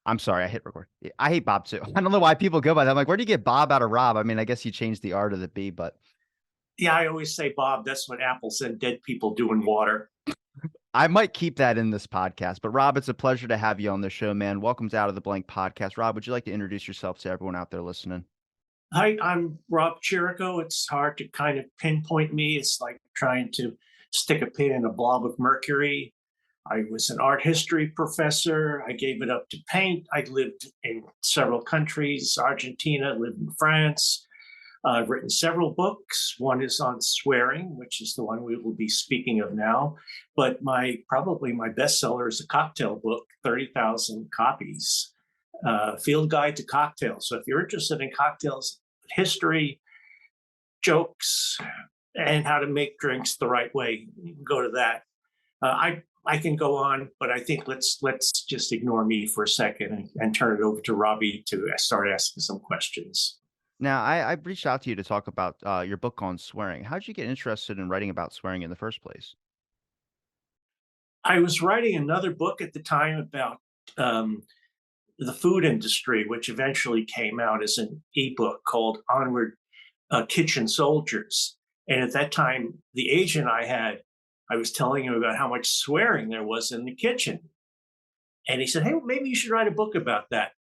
I'm sorry, I hit record. Yeah, I hate Bob too. I don't know why people go by that. I'm like, where do you get Bob out of Rob? I mean, I guess you changed the R to the B, but Yeah, I always say, Bob, that's what apples and dead people do in water. I might keep that in this podcast. But Rob, it's a pleasure to have you on the show, man. Welcome to Out of the Blank podcast. Rob, would you like to introduce yourself to everyone out there listening? Hi, I'm Rob Chirico. It's hard to kind of pinpoint me. It's like trying to stick a pin in a blob of mercury. I was an art history professor. I gave it up to paint. I lived in several countries, Argentina, lived in France. I've written several books. One is on swearing, which is the one we will be speaking of now. But probably my bestseller is a cocktail book, 30,000 copies, Field Guide to Cocktails. So if you're interested in cocktails, history, jokes, and how to make drinks the right way, you can go to that. I can go on, but I think let's just ignore me for a second and turn it over to Robbie to start asking some questions. Now, I reached out to you to talk about your book on swearing. How did you get interested in writing about swearing in the first place? I was writing another book at the time about um, the food industry, which eventually came out as an ebook called Onward Kitchen Soldiers. And at that time, the agent I had, I was telling him about how much swearing there was in the kitchen. And he said, "Hey, maybe you should write a book about that.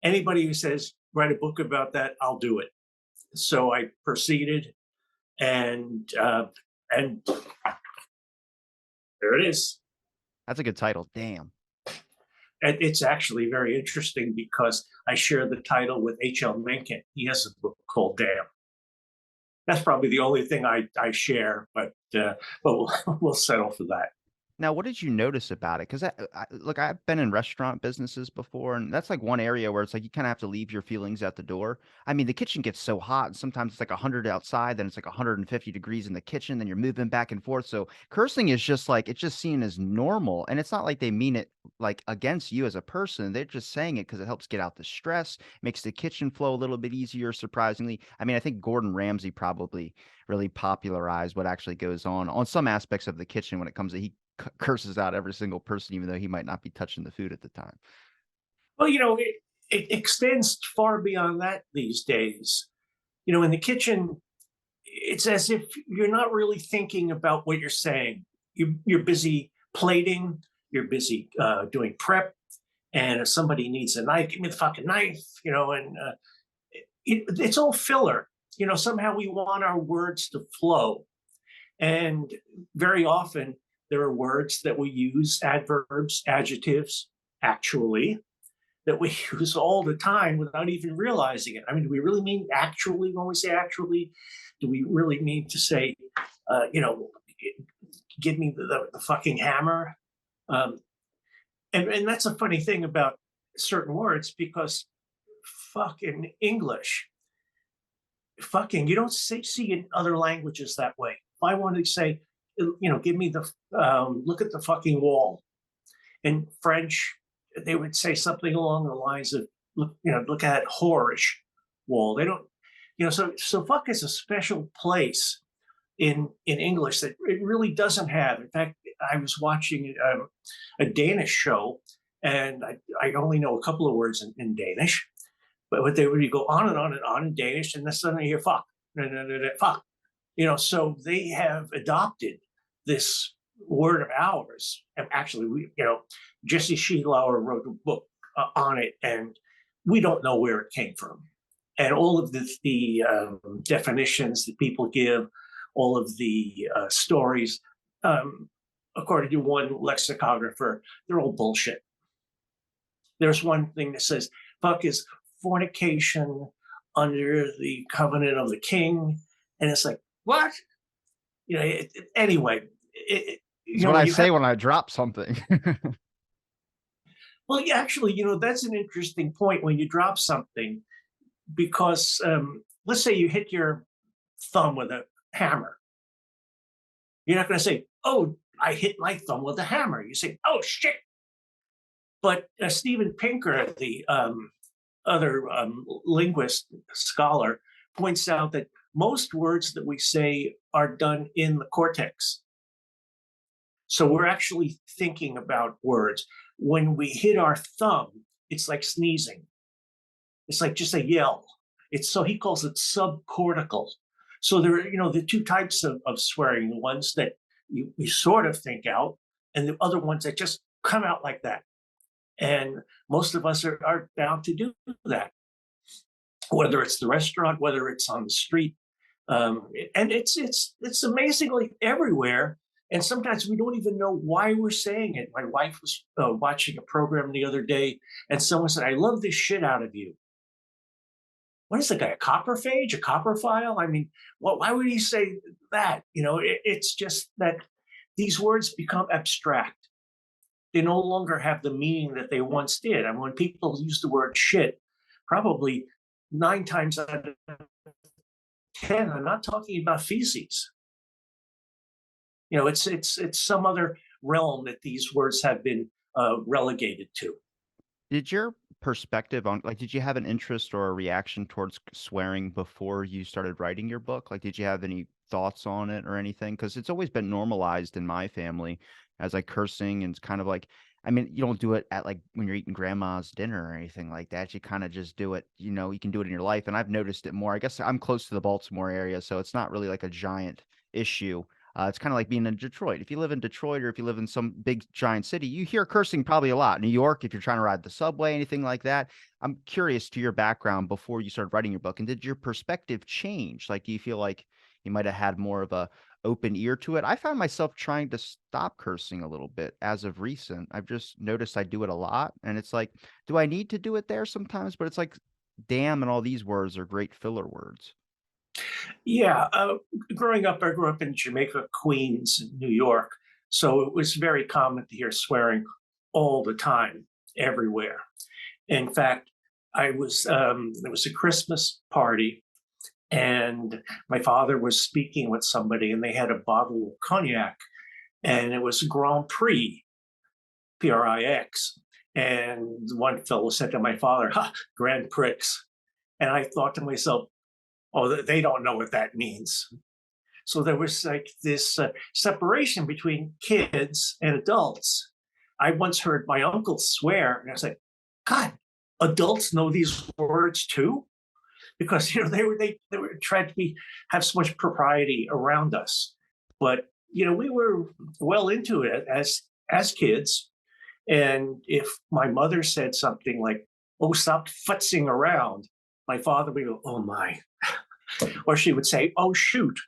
Anybody who says, write a book about that, I'll do it." So I proceeded, and there it is. That's a good title. Damn. And it's actually very interesting because I share the title with H.L. Mencken. He has a book called Damn. That's probably the only thing I share, but we'll settle for that. Now, what did you notice about it? Because look, I've been in restaurant businesses before, and that's like one area where it's like you kind of have to leave your feelings at the door. I mean, the kitchen gets so hot, and sometimes it's like 100 outside, then it's like 150 degrees in the kitchen, then you're moving back and forth. So cursing is just like it's just seen as normal, and it's not like they mean it like against you as a person. They're just saying it because it helps get out the stress, makes the kitchen flow a little bit easier. Surprisingly, I mean, I think Gordon Ramsay probably really popularized what actually goes on some aspects of the kitchen when it comes to he curses out every single person, even though he might not be touching the food at the time. Well, it extends far beyond that these days. In the kitchen, it's as if you're not really thinking about what you're saying. You're busy plating, you're busy doing prep, and if somebody needs a knife, give me the fucking knife, and it's all filler. Somehow we want our words to flow. And very often there are words that we use, adverbs, adjectives, actually, that we use all the time without even realizing it. I mean, do we really mean actually when we say actually? Do we really mean to say, uh, you know, give me the fucking hammer? Um, and that's a funny thing about certain words because fuck in English, fucking, you don't see in other languages that way. If I wanted to say, give me look at the fucking wall. In French, they would say something along the lines of, look at that whorish wall. They don't, so fuck is a special place in English that it really doesn't have. In fact, I was watching a Danish show, and I only know a couple of words in Danish, but what they would go on and on and on in Danish, and then suddenly you hear fuck, fuck. So they have adopted this word of ours. And actually, Jesse Sheilauer wrote a book on it, and we don't know where it came from. And all of the definitions that people give, all of the stories, according to one lexicographer, they're all bullshit. There's one thing that says fuck is fornication under the covenant of the king. And it's like, what? Anyway, It's what I you have, say when I drop something. well, yeah, actually, that's an interesting point when you drop something because let's say you hit your thumb with a hammer. You're not going to say, oh, I hit my thumb with a hammer. You say, oh, shit. But Steven Pinker, the other linguist scholar, points out that most words that we say are done in the cortex. So we're actually thinking about words. When we hit our thumb, it's like sneezing. It's like just a yell. It's so he calls it subcortical. So there are, the two types of swearing, the ones that you sort of think out, and the other ones that just come out like that. And most of us are bound to do that, whether it's the restaurant, whether it's on the street. And it's amazingly everywhere. And sometimes we don't even know why we're saying it. My wife was watching a program the other day, and someone said, "I love this shit out of you." What is the guy, a copperphage, a copperphile? I mean, why would he say that? It's just that these words become abstract. They no longer have the meaning that they once did. And when people use the word shit, probably 9 times out of 10, I'm not talking about feces. It's some other realm that these words have been relegated to. Did your perspective on like, did you have an interest or a reaction towards swearing before you started writing your book? Like, did you have any thoughts on it or anything? Because it's always been normalized in my family as like cursing and it's kind of like, I mean, you don't do it at like when you're eating grandma's dinner or anything like that. You kind of just do it, you can do it in your life. And I've noticed it more. I guess I'm close to the Baltimore area, so it's not really like a giant issue. It's kind of like being in Detroit. If you live in Detroit or if you live in some big giant city, you hear cursing probably a lot. New York, if you're trying to ride the subway, anything like that. I'm curious to your background before you started writing your book. And did your perspective change? Like, do you feel like you might have had more of a open ear to it? I found myself trying to stop cursing a little bit as of recent. I've just noticed I do it a lot. And it's like, do I need to do it there sometimes? But it's like, damn, and all these words are great filler words. Yeah, growing up, I grew up in Jamaica, Queens, New York. So it was very common to hear swearing all the time, everywhere. In fact, there was a Christmas party, and my father was speaking with somebody, and they had a bottle of cognac, and it was Grand Prix, Prix. And one fellow said to my father, "Ha, Grand Prix." And I thought to myself, "Oh, they don't know what that means." So there was like this separation between kids and adults. I once heard my uncle swear, and I was like, "God, adults know these words too?" Because they were trying to have so much propriety around us. But we were well into it as kids. And if my mother said something like, "Oh, stop futzing around," my father would go, "Oh my," or she would say, "Oh shoot."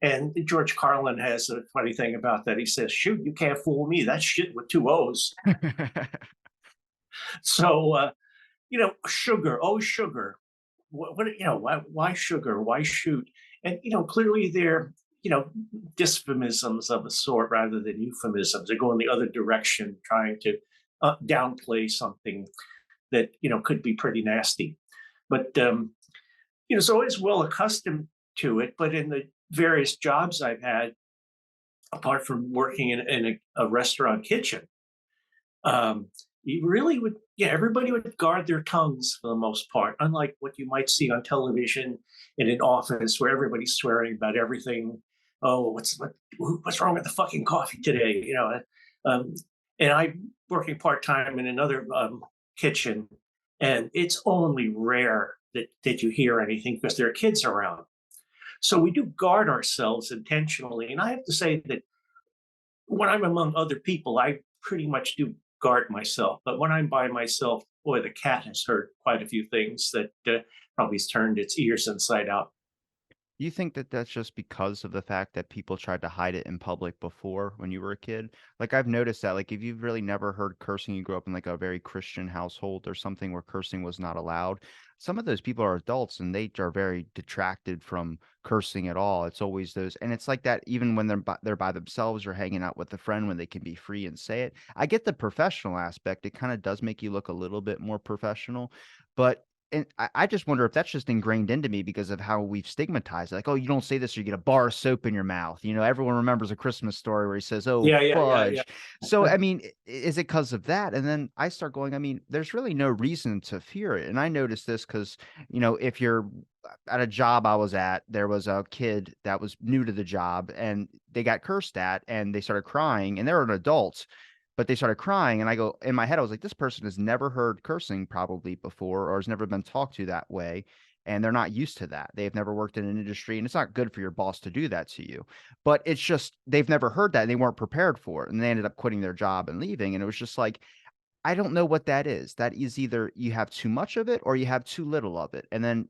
And George Carlin has a funny thing about that. He says, "Shoot, you can't fool me. That's shit with two O's." So, sugar, oh, sugar. Why sugar? Why shoot? And, clearly they're, dysphemisms of a sort rather than euphemisms. They're going the other direction, trying to downplay something that, could be pretty nasty. But, so I was well accustomed to it. But in the various jobs I've had, apart from working in a restaurant kitchen, um, you really would, yeah, everybody would guard their tongues for the most part, unlike what you might see on television in an office where everybody's swearing about everything. Oh, what's wrong with the fucking coffee today? Um, and I'm working part time in another kitchen, and it's only rare that you hear anything because there are kids around. So we do guard ourselves intentionally. And I have to say that when I'm among other people, I pretty much do guard myself. But when I'm by myself, boy, the cat has heard quite a few things that probably has turned its ears inside out. You think that that's just because of the fact that people tried to hide it in public before when you were a kid? Like, I've noticed that, like, if you've really never heard cursing, you grew up in like a very Christian household or something where cursing was not allowed. Some of those people are adults and they are very detracted from cursing at all. It's always those, and it's like that even when they're by themselves or hanging out with a friend when they can be free and say it. I get the professional aspect. It kind of does make you look a little bit more professional, but and I just wonder if that's just ingrained into me because of how we've stigmatized it. Like, oh, you don't say this or you get a bar of soap in your mouth. Everyone remembers A Christmas Story where he says, "Oh, Yeah, yeah, yeah, yeah. fudge." So, I mean, is it because of that? And then I start going, I mean, there's really no reason to fear it. And I noticed this because, if you're at a job I was at, there was a kid that was new to the job and they got cursed at and they started crying, and they're an adult, but they started crying. And I go, in my head, I was like, this person has never heard cursing probably before, or has never been talked to that way. And they're not used to that. They've never worked in an industry, and it's not good for your boss to do that to you. But it's just, they've never heard that and they weren't prepared for it. And they ended up quitting their job and leaving. And it was just like, I don't know what that is. That is either you have too much of it or you have too little of it. And then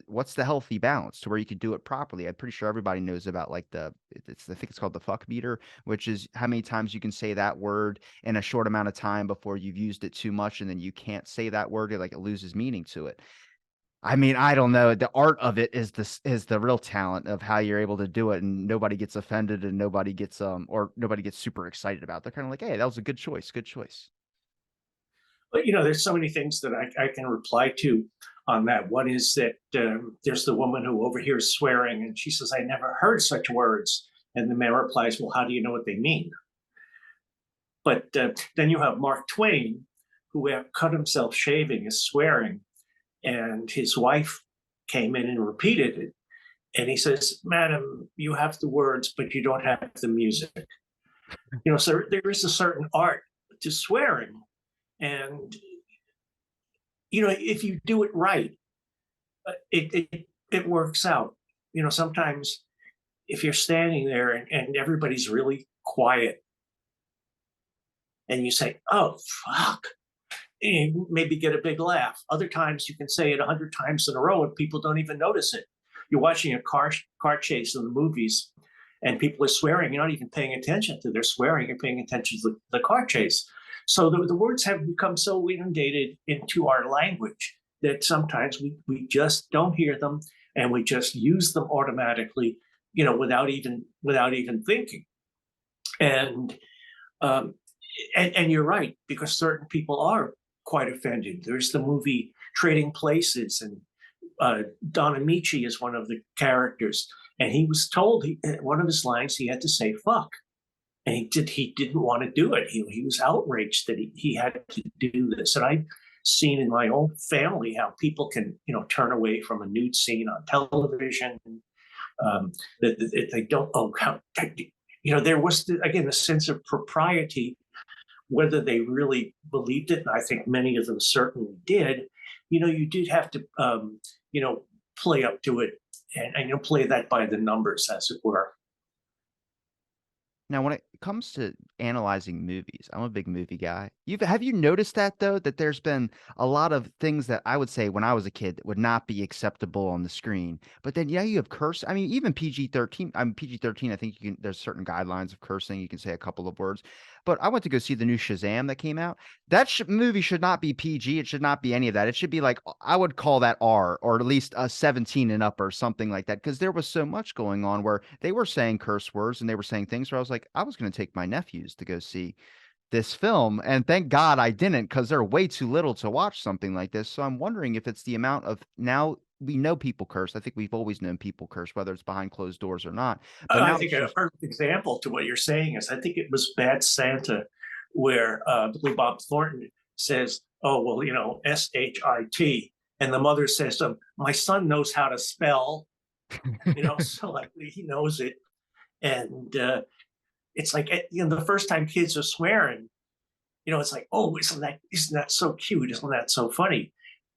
what's the healthy balance to where you could do it properly? I'm pretty sure everybody knows about like I think it's called the fuck meter, which is how many times you can say that word in a short amount of time before you've used it too much, and then you can't say that word. It loses meaning to it. I mean, I don't know. The art of it is the real talent of how you're able to do it, and nobody gets offended, and nobody gets super excited about it. They're kind of like, hey, that was a good choice. Good choice. But there's so many things that I can reply to on that. One is that there's the woman who overhears swearing, and she says, "I never heard such words." And the man replies, "Well, how do you know what they mean?" But then you have Mark Twain, who cut himself shaving, is swearing, and his wife came in and repeated it. And he says, "Madam, you have the words, but you don't have the music." So there is a certain art to swearing. And, if you do it right, it works out. Sometimes if you're standing there and everybody's really quiet and you say, "Oh, fuck," and you maybe get a big laugh. Other times you can say it 100 times in a row and people don't even notice it. You're watching a car chase in the movies and people are swearing. You're not even paying attention to their swearing. You're paying attention to the car chase. So the words have become so inundated into our language that sometimes we just don't hear them, and we just use them automatically, without even thinking. And um, and you're right, because certain people are quite offended. There's the movie Trading Places, and Don Amici is one of the characters, and he was told one of his lines he had to say "fuck." And he didn't want to do it. He was outraged that he had to do this. And I've seen in my own family how people can turn away from a nude scene on television, that they don't. Oh, how, there was again a sense of propriety, whether they really believed it, and I think many of them certainly did. You did have to play up to it, and play that by the numbers, as it were. Now, when it comes to analyzing movies, I'm a big movie guy. Have you noticed that though, that there's been a lot of things that I would say when I was a kid that would not be acceptable on the screen, but then yeah, you have curse. I mean, even PG-13. I'm PG-13. I think there's certain guidelines of cursing. You can say a couple of words. But I went to go see the new Shazam that came out. That movie should not be PG. It should not be any of that. It should be like, I would call that R, or at least a 17 and up or something like that, because there was so much going on where they were saying curse words and they were saying things where I was like, I was going to take my nephews to go see this film, and thank God I didn't, because they're way too little to watch something like this. So I'm wondering if it's the amount of, now we know people curse. I think we've always known people curse, whether it's behind closed doors or not. But I now think it's a just perfect example to what you're saying is, I think it was Bad Santa, where Billy Bob Thornton says, "Oh, well, SHIT," and the mother says to him, "My son knows how to spell," so like he knows it. And it's like, the first time kids are swearing, it's like, "Oh, isn't that so cute? Isn't that so funny?"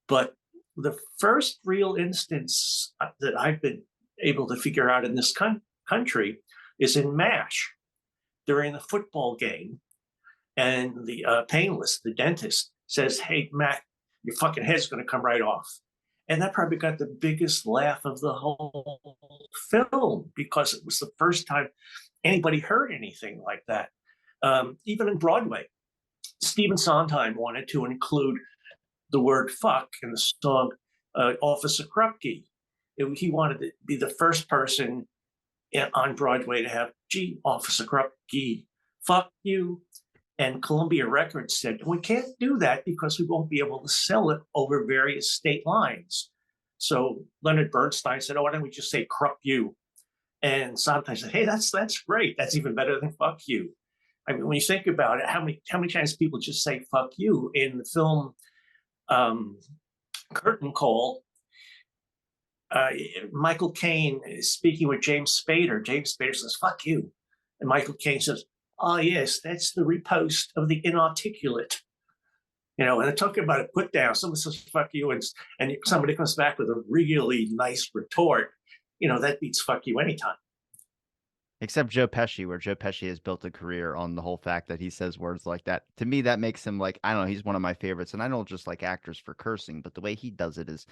But the first real instance that I've been able to figure out in this country is in MASH during the football game. And the painless, the dentist, says, "Hey, Matt, your fucking head's going to come right off." And that probably got the biggest laugh of the whole film, because it was the first time anybody heard anything like that. Even in Broadway, Stephen Sondheim wanted to include the word "fuck" in the song Officer Krupke. He wanted to be the first person on Broadway to have "Gee, Officer Krupke, fuck you." And Columbia Records said, "We can't do that because we won't be able to sell it over various state lines." So Leonard Bernstein said, "Oh, why don't we just say Krupp you?" And Sondheim said, "Hey, that's great. That's even better than fuck you." I mean, when you think about it, how many times people just say "fuck you" in the film um, Curtain Call? Michael Caine is speaking with James Spader. James Spader says "fuck you," And Michael Caine says, "Oh yes, that's the riposte of the inarticulate." And they're talking about a put down. Someone says "fuck you," and somebody comes back with a really nice retort. That beats "fuck you" anytime. Except Joe Pesci, where Joe Pesci has built a career on the whole fact that he says words like that. To me, that makes him like, I don't know, he's one of my favorites. And I don't just like actors for cursing, but the way he does it is,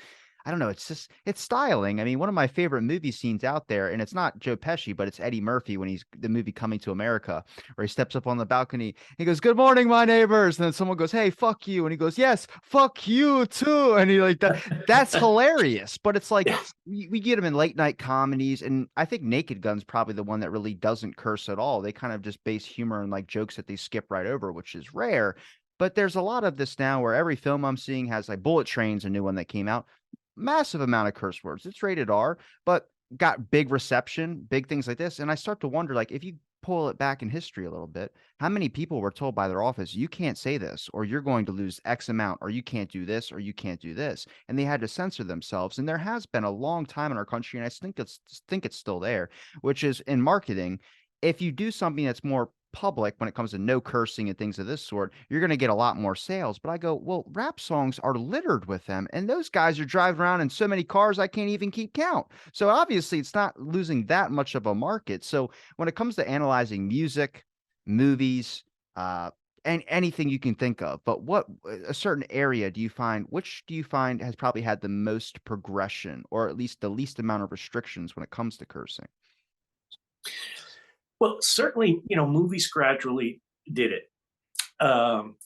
I don't know, it's styling. I mean, one of my favorite movie scenes out there, and it's not Joe Pesci, but it's Eddie Murphy when he's the movie Coming to America, where he steps up on the balcony. He goes, "Good morning, my neighbors." And then someone goes, "Hey, fuck you." And he goes, "Yes, fuck you too." And he like that. That's hilarious. But it's like, Yeah. we get them in late night comedies, and I think Naked Gun's probably the one that really doesn't curse at all. They kind of just base humor and like jokes that they skip right over, which is rare. But there's a lot of this now where every film I'm seeing has like Bullet Train's a new one that came out, massive amount of curse words. It's rated R, but got big reception, big things like this. And I start to wonder, like, if you pull it back in history a little bit, how many people were told by their office, you can't say this, or you're going to lose X amount, or you can't do this, or you can't do this. And they had to censor themselves. And there has been a long time in our country, and I think it's still there, which is in marketing. If you do something that's more public when it comes to no cursing and things of this sort, you're going to get a lot more sales. But I go, well, rap songs are littered with them. And those guys are driving around in so many cars, I can't even keep count. So obviously, it's not losing that much of a market. So when it comes to analyzing music, movies, and anything you can think of, but what a certain area which do you find has probably had the most progression, or at least the least amount of restrictions when it comes to cursing? Well, certainly, movies gradually did it. Um,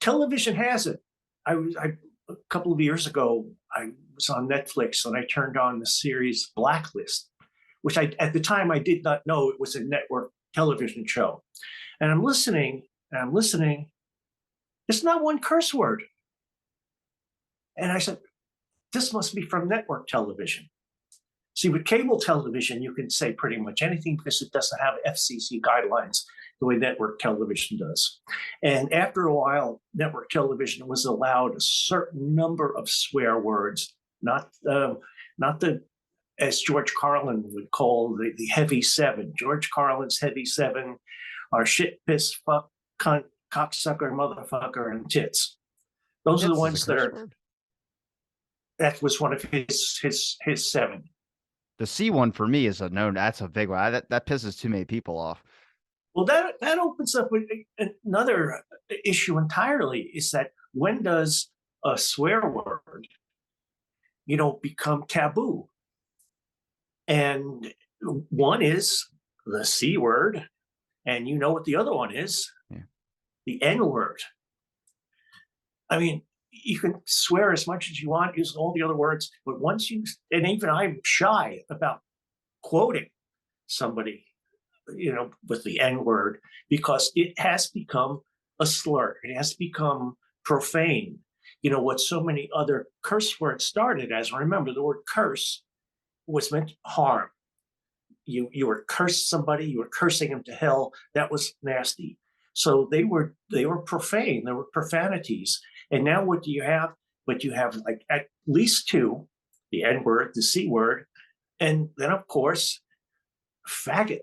Television has it. A couple of years ago, I was on Netflix and I turned on the series Blacklist, which at the time I did not know it was a network television show. And I'm listening, and I'm listening. There's not one curse word. And I said, this must be from network television. See, with cable television, you can say pretty much anything because it doesn't have FCC guidelines the way network television does. And after a while, network television was allowed a certain number of swear words, not the as George Carlin would call the heavy seven. George Carlin's heavy seven are shit, piss, fuck, cunt, cocksucker, motherfucker, and tits. Those are the Hits is a ones that curse are. word. That was one of his seven. The C one for me is a no. That's a big one. That pisses too many people off. Well, that opens up another issue entirely. Is that when does a swear word, become taboo? And one is the C word, and you know what the other one is, Yeah. the N word. I mean, you can swear as much as you want, use all the other words, but and even I'm shy about quoting somebody, with the N word, because it has become a slur. It has become profane. What so many other curse words started as. Remember, the word curse was meant harm. You were cursed somebody, you were cursing him to hell. That was nasty. So they were profane. There were profanities. And now what do you have? But you have like at least two, the N word, the C word, and then of course, faggot.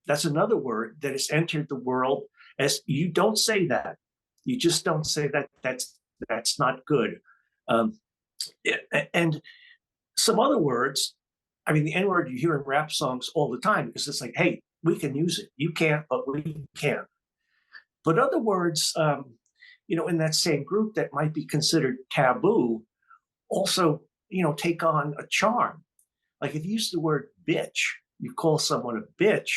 That's another word that has entered the world as you don't say that. You just don't say that. That's not good. Um, and some other words. I mean, the N word you hear in rap songs all the time because it's like, hey, we can use it. You can't, but we can. But other words, in that same group that might be considered taboo, also, take on a charm. Like if you use the word bitch, you call someone a bitch,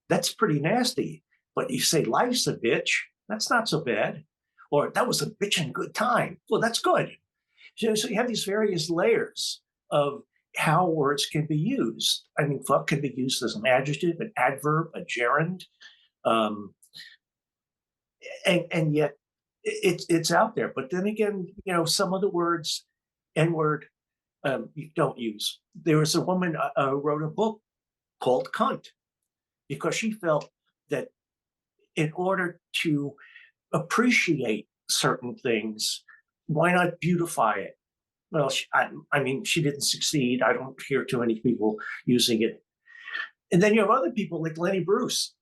that's pretty nasty. But you say life's a bitch, that's not so bad. Or that was a bitchin' good time. Well, that's good. So you have these various layers of how words can be used. I mean, fuck can be used as an adjective, an adverb, a gerund, um, and yet it's out there. But then again, some of the words, N word, you don't use. There was a woman who wrote a book called "Cunt" because she felt that in order to appreciate certain things, why not beautify it? Well, I mean, she didn't succeed. I don't hear too many people using it. And then you have other people like Lenny Bruce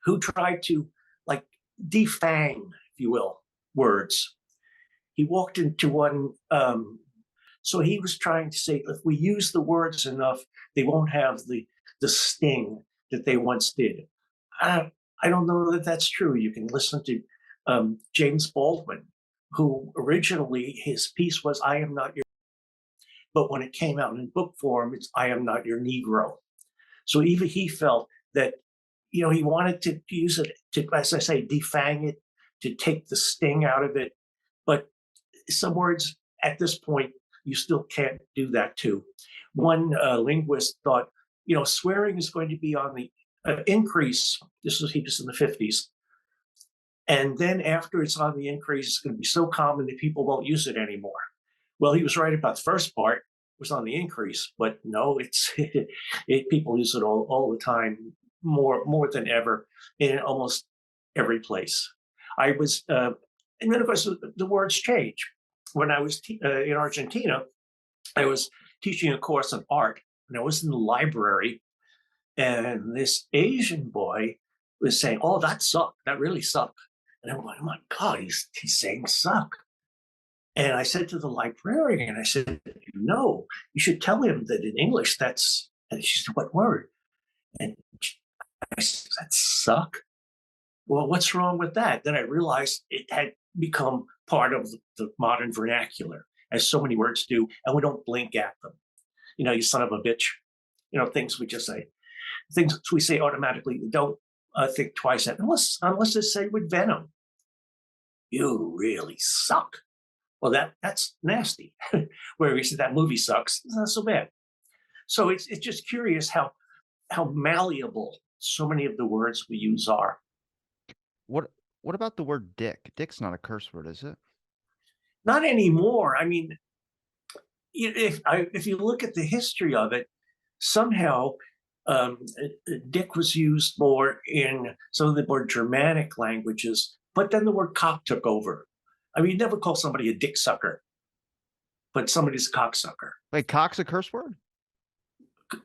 who tried to like defang, if you will, words. He walked into one. So he was trying to say, if we use the words enough, they won't have the sting that they once did. I don't know that that's true. You can listen to James Baldwin, who originally his piece was "I am not your," but when it came out in book form, it's "I am not your Negro." So even he felt that, he wanted to use it to, as I say, defang it, to take the sting out of it. But some words at this point, you still can't do that too. One linguist thought, swearing is going to be on the increase. He was in the 50s. And then after it's on the increase, it's going to be so common that people won't use it anymore. Well, he was right about the first part, was on the increase, but no, it's people use it all the time, more than ever, in almost every place. I was, and then of course the words change. When I was in Argentina, I was teaching a course on art, and I was in the library, and this Asian boy was saying, "Oh, that sucked. That really sucked." And I'm like, "Oh my God, he's saying suck." And I said to the librarian, I said, "No, you should tell him that in English that's," and she said, "What word?" And I said, "That suck." Well, what's wrong with that? Then I realized it had become part of the modern vernacular, as so many words do, and we don't blink at them. You son of a bitch. Things we just say, things we say automatically. We don't think twice at, unless it's said with venom. You really suck. Well, that's nasty. Where we said that movie sucks, it's not so bad. So it's just curious how malleable so many of the words we use are. What about the word dick? Dick's not a curse word, is it? Not anymore. I mean, if you look at the history of it, somehow dick was used more in some of the more Germanic languages, but then the word cock took over. I mean, you never call somebody a dick sucker, but somebody's a cocksucker. Wait, cock's a curse word?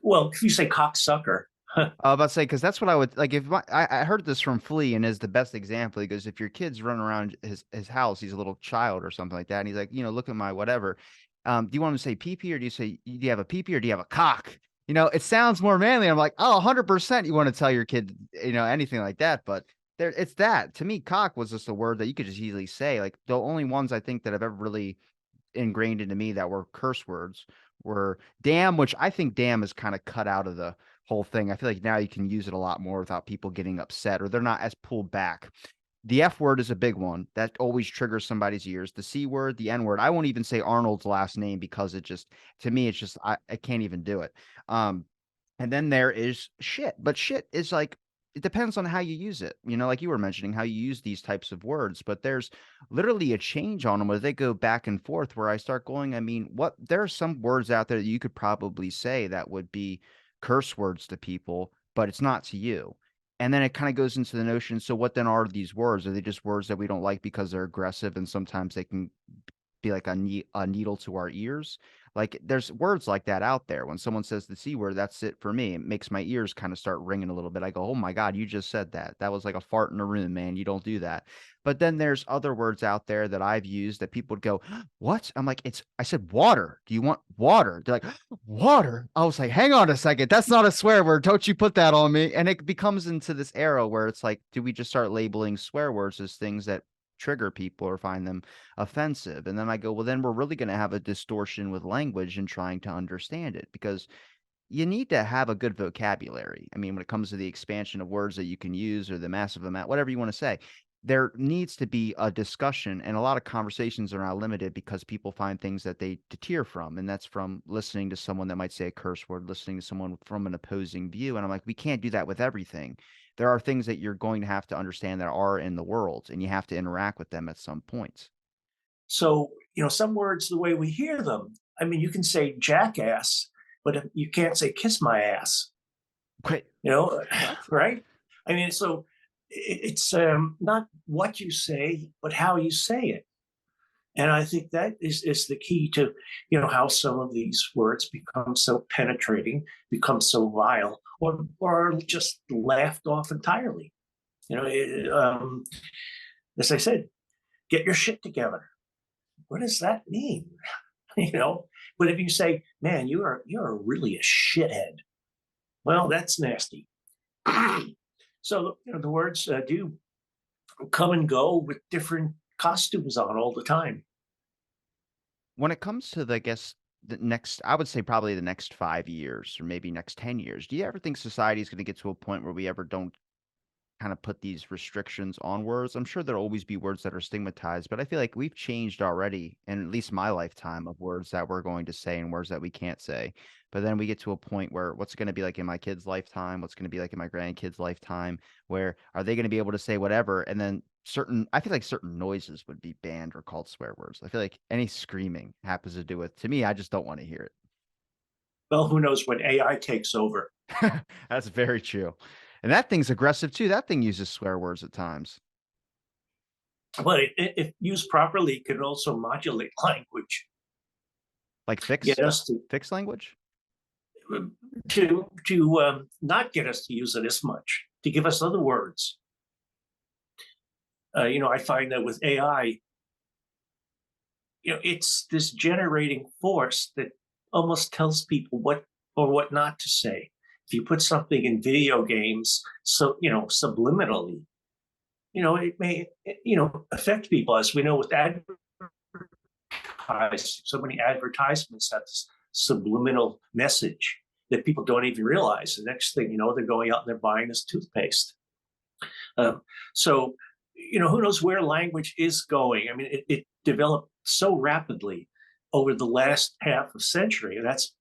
Well, if you say cocksucker, I was about to say, because that's what I would like. If I heard this from Flea, and is the best example. He goes, if your kid's running around his house, he's a little child or something like that, and he's like, look at my whatever. Do you want him to say pee pee, or do you have a pee pee, or do you have a cock? It sounds more manly. I'm like, oh, 100%. You want to tell your kid, anything like that, but it's that to me, cock was just a word that you could just easily say. Like the only ones I think that have ever really ingrained into me that were curse words were damn, which I think damn is kind of cut out of the whole thing. I feel like now you can use it a lot more without people getting upset, or they're not as pulled back. The F word is a big one that always triggers somebody's ears. The C word, the N word. I won't even say Arnold's last name because to me, it's just, I can't even do it. And then there is shit, but shit is like, it depends on how you use it. Like you were mentioning how you use these types of words, but there's literally a change on them where they go back and forth where I start going, I mean, there are some words out there that you could probably say that would be curse words to people, but it's not to you. And then it kind of goes into the notion, so what then are these words? Are they just words that we don't like because they're aggressive and sometimes they can be like a needle to our ears? Like there's words like that out there. When someone says the C word, that's it for me. It makes my ears kind of start ringing a little bit. I go, oh my God, you just said that. That was like a fart in a room, man. You don't do that. But then there's other words out there that I've used that people would go, what? I'm like, I said water. Do you want water? They're like, water. I was like, hang on a second. That's not a swear word. Don't you put that on me. And it becomes into this era where it's like, do we just start labeling swear words as things that trigger people or find them offensive? And then I go, well, then we're really going to have a distortion with language and trying to understand it, because you need to have a good vocabulary. I mean, when it comes to the expansion of words that you can use or the massive amount, whatever you want to say, there needs to be a discussion, and a lot of conversations are now limited because people find things that they deter from. And that's from listening to someone that might say a curse word, listening to someone from an opposing view. And I'm like, we can't do that with everything. There are things that you're going to have to understand that are in the world, and you have to interact with them at some point. so some words the way we hear them. I mean, you can say jackass, but you can't say kiss my ass. Wait, You know, what? right? I mean, so it's not what you say, but how you say it. And I think that is the key to, how some of these words become so penetrating, become so vile, or just laughed off entirely. You know, as I said, get your shit together. What does that mean? you know, but if you say, "Man, you're really a shithead," well, that's nasty. So the words do come and go with different costumes on all the time. When it comes to the, I guess, the next, I would say probably the next 5 years or maybe next 10 years, do you ever think society is going to get to a point where we ever don't kind of put these restrictions on words? I'm sure there'll always be words that are stigmatized, but I feel like we've changed already, in at least my lifetime, of words that we're going to say and words that we can't say. But then we get to a point where what's going to be like in my kid's lifetime, what's going to be like in my grandkids' lifetime, where are they going to be able to say whatever? And then I feel like certain noises would be banned or called swear words. I feel like any screaming happens to do with, to me, I just don't want to hear Well, who knows when AI takes over? it. That's very true. And that thing's aggressive too. That thing uses swear words at times. But if used properly, it can also modulate language, Like get us fixed language? to not get us to use it as much, to give us other words. I find that with AI, it's this generating force that almost tells people what or what not to say. If you put something in video games, so subliminally, it may affect people, as we know with so many advertisements have this subliminal message that people don't even realize. The next thing you know, they're going out and they're buying this toothpaste. So, who knows where language is going? I mean, it developed so rapidly over the last half of century. And that's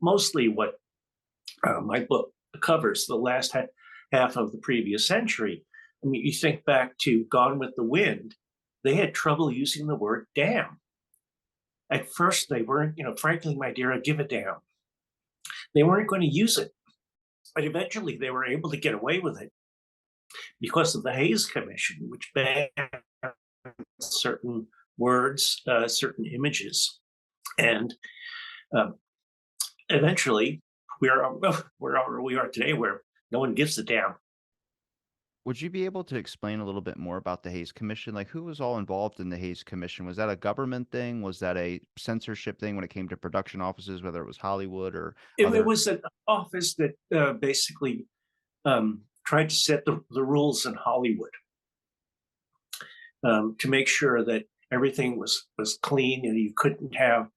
mostly what my book covers, the last half of the previous century. I mean, you think back to Gone with the Wind, they had trouble using the word damn. At first, they weren't, frankly, my dear, I give a damn. They weren't going to use it. But eventually, they were able to get away with it because of the Hayes Commission, which banned certain words, certain images. And um, eventually, we are where we are today, where no one gives a damn. Would you be able to explain a little bit more about the Hayes Commission? Like, who was all involved in the Hayes Commission? Was that a government thing? Was that a censorship thing when it came to production offices, whether it was Hollywood or It other? was an office that basically tried to set the rules in Hollywood to make sure that everything was clean and you couldn't have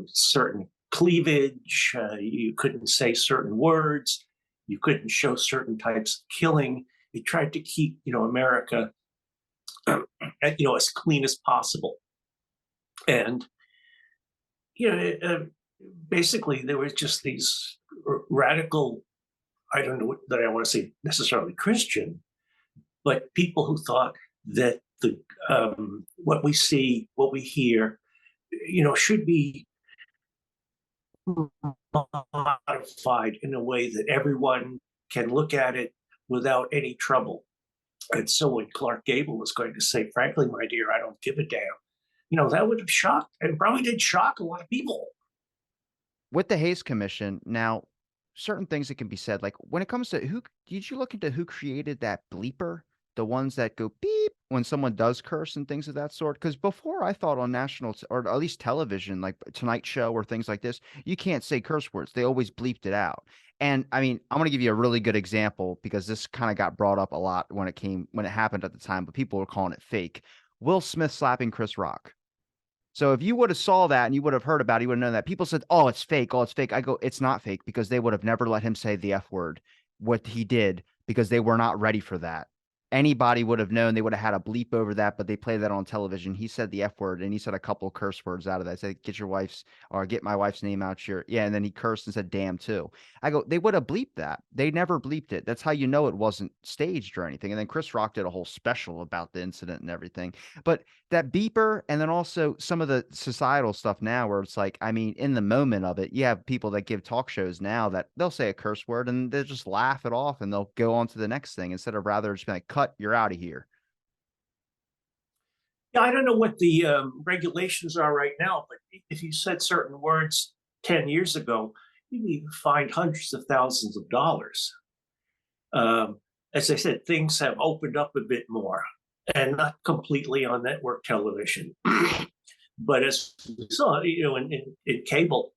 certain cleavage, you couldn't say certain words, you couldn't show certain types of killing. It tried to keep America as clean as possible, and you know basically there were just these radical. I don't know that I want to say necessarily Christian, but people who thought that the what we see, what we hear, should be modified in a way that everyone can look at it without any trouble. And so when Clark Gable was going to say, "Frankly, my dear, I don't give a damn," that would have shocked and probably did shock a lot of people. With the Hayes Commission, now, certain things that can be said, like when it comes to who, did you look into who created that bleeper? The ones that go beep when someone does curse and things of that sort? Because before I thought on or at least television, like Tonight Show or things like this, you can't say curse words. They always bleeped it out. And I mean, I'm going to give you a really good example because this kind of got brought up a lot when it happened at the time, but people were calling it fake. Will Smith slapping Chris Rock. So if you would have saw that and you would have heard about it, you would have known that. People said, "Oh, it's fake. Oh, it's fake." I go, "It's not fake," because they would have never let him say the F word, what he did, because they were not ready for that. Anybody would have known. They would have had a bleep over that, but they played that on television. He said the F word and he said a couple curse words out of that. I said, "Get your wife's or get my wife's name out your." Yeah. And then he cursed and said damn too. I go, they would have bleeped that. They never bleeped it. That's how you know it wasn't staged or anything. And then Chris Rock did a whole special about the incident and everything. But that beeper, and then also some of the societal stuff now where it's like, I mean, in the moment of it, you have people that give talk shows now that they'll say a curse word and they'll just laugh it off and they'll go on to the next thing instead of rather just being like, "Cut, you're out of here." Yeah, I don't know what the regulations are right now, but if you said certain words 10 years ago, you'd be fined hundreds of thousands of dollars. Um, as I said, things have opened up a bit more, and not completely on network television. But as we saw, in cable,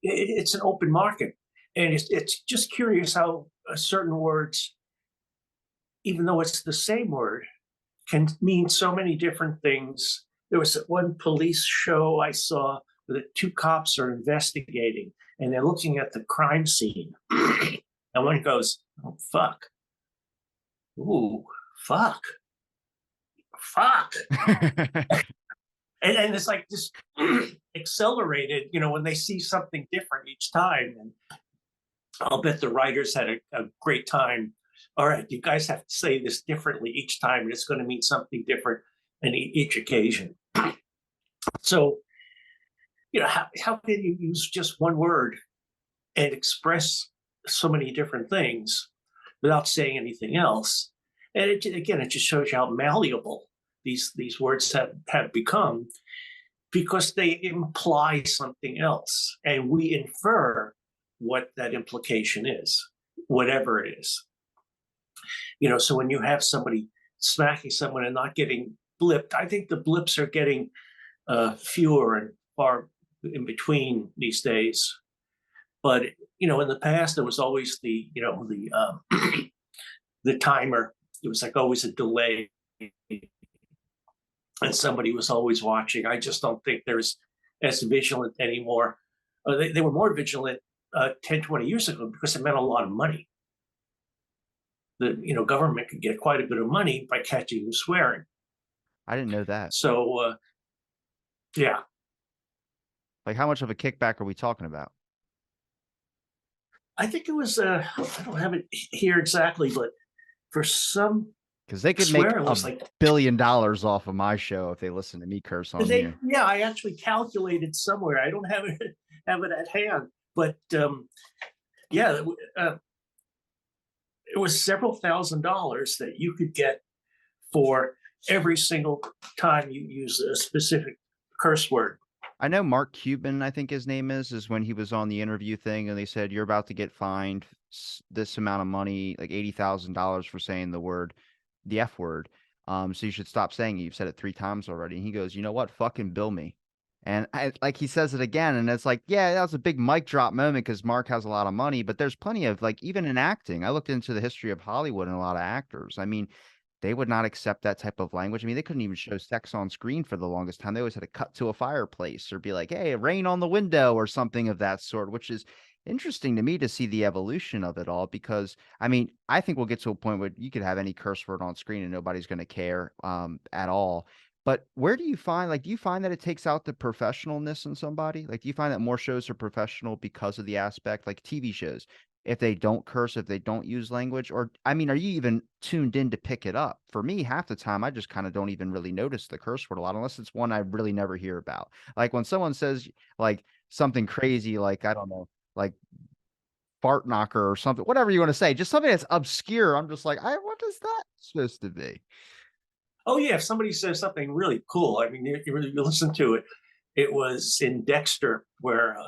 it's an open market. And it's just curious how certain words, even though it's the same word, can mean so many different things. There was one police show I saw where the two cops are investigating and they're looking at the crime scene. And one goes, "Oh, fuck. Ooh, fuck. Fuck." And it's like this accelerated, when they see something different each time. And I'll bet the writers had a great time. All right, you guys have to say this differently each time, and it's going to mean something different in each occasion. So, how can you use just one word and express so many different things without saying anything else? And it just shows you how malleable these words have become, because they imply something else, and we infer what that implication is, whatever it is. So when you have somebody smacking someone and not getting blipped, I think the blips are getting fewer and far in between these days. But in the past, there was always the timer. It was like always a delay, and somebody was always watching. I just don't think there's as vigilant anymore. They were more vigilant 10, 20 years ago because it meant a lot of money. The government could get quite a bit of money by catching you swearing. I didn't know that. So yeah, Like, how much of a kickback are we talking about? I think it was. I don't have it here exactly, but for some, Because they could make swearing a was like $1 billion off of my show if they listen to me curse on they. here. Yeah, I actually calculated somewhere. I don't have it at hand, but yeah, it was several $1,000s that you could get for every single time you use a specific curse word. I know Mark Cuban, I think his name is when he was on the interview thing and they said, you're about to get fined this amount of money, like $80,000 for saying the F word. So you should stop saying it. You've said it 3 times already. And he goes, you know what? Fucking bill me. And like he says it again, and it's like, yeah, that was a big mic drop moment because Mark has a lot of money, but there's plenty of like even in acting. I looked into the history of Hollywood and a lot of actors. I mean, they would not accept that type of language. I mean, they couldn't even show sex on screen for the longest time. They always had to cut to a fireplace or be like, hey, rain on the window or something of that sort, which is interesting to me to see the evolution of it all. Because, I mean, I think we'll get to a point where you could have any curse word on screen and nobody's going to care at all. But where do you find, do you find that it takes out the professionalness in somebody? Like, do you find that more shows are professional because of the aspect, like TV shows? If they don't curse, if they don't use language, or I mean, are you even tuned in to pick it up? For me, half the time, I just kind of don't even really notice the curse word a lot, unless it's one I really never hear about. Like when someone says like something crazy, like I don't know, like fart knocker or something, whatever you want to say, just something that's obscure. I'm just like, what is that supposed to be? Oh yeah, if somebody says something really cool, I mean, you listen to it. It was in Dexter where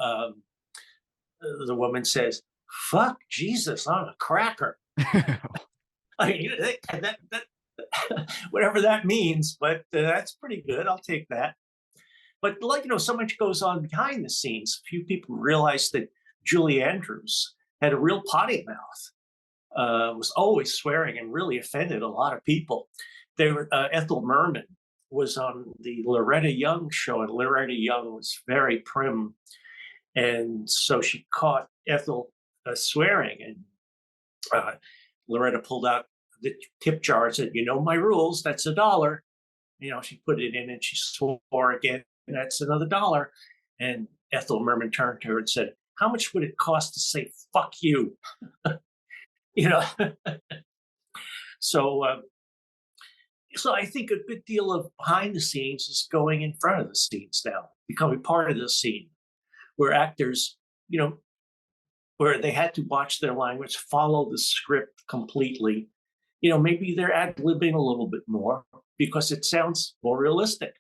the woman says, "Fuck Jesus on a cracker." I mean, that whatever that means, but that's pretty good. I'll take that. But so much goes on behind the scenes. Few people realize that Julie Andrews had a real potty mouth. Was always swearing and really offended a lot of people. Ethel Merman was on the Loretta Young show, and Loretta Young was very prim, and so she caught Ethel swearing, and Loretta pulled out the tip jar and said, "You know my rules. That's $1." She put it in, and she swore again. That's another $1. And Ethel Merman turned to her and said, "How much would it cost to say fuck you?" you know. so so I think a good deal of behind the scenes is going in front of the scenes now, becoming part of the scene, where actors, where they had to watch their language, follow the script completely. Maybe they're ad libbing a little bit more, because it sounds more realistic.